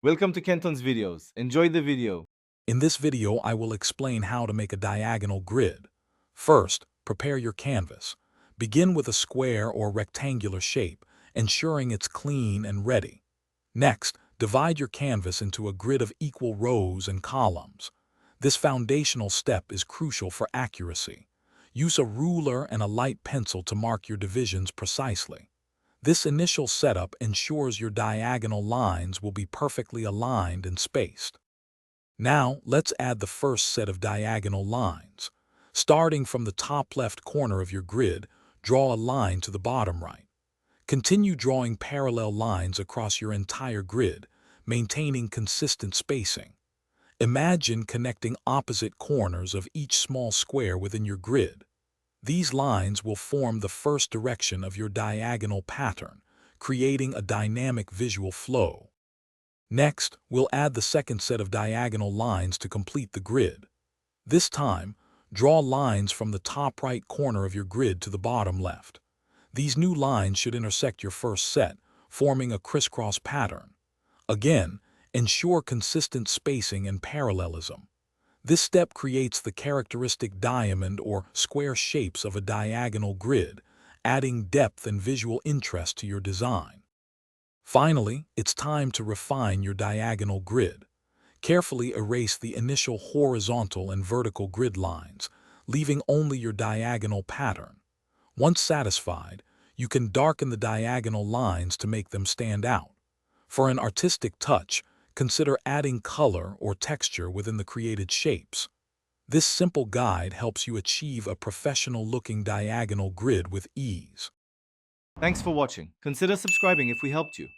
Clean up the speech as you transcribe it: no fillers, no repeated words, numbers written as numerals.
Welcome to Kenton's videos. Enjoy the video. In this video, I will explain how to make a diagonal grid. First, prepare your canvas. Begin with a square or rectangular shape, ensuring it's clean and ready. Next, divide your canvas into a grid of equal rows and columns. This foundational step is crucial for accuracy. Use a ruler and a light pencil to mark your divisions precisely. This initial setup ensures your diagonal lines will be perfectly aligned and spaced. Now, let's add the first set of diagonal lines. Starting from the top left corner of your grid, draw a line to the bottom right. Continue drawing parallel lines across your entire grid, maintaining consistent spacing. Imagine connecting opposite corners of each small square within your grid. These lines will form the first direction of your diagonal pattern, creating a dynamic visual flow. Next, we'll add the second set of diagonal lines to complete the grid. This time, draw lines from the top right corner of your grid to the bottom left. These new lines should intersect your first set, forming a crisscross pattern. Again, ensure consistent spacing and parallelism. This step creates the characteristic diamond or square shapes of a diagonal grid, adding depth and visual interest to your design. Finally, it's time to refine your diagonal grid. Carefully erase the initial horizontal and vertical grid lines, leaving only your diagonal pattern. Once satisfied, you can darken the diagonal lines to make them stand out. For an artistic touch, consider adding color or texture within the created shapes. This simple guide helps you achieve a professional-looking diagonal grid with ease. Thanks for watching. Consider subscribing if we helped you.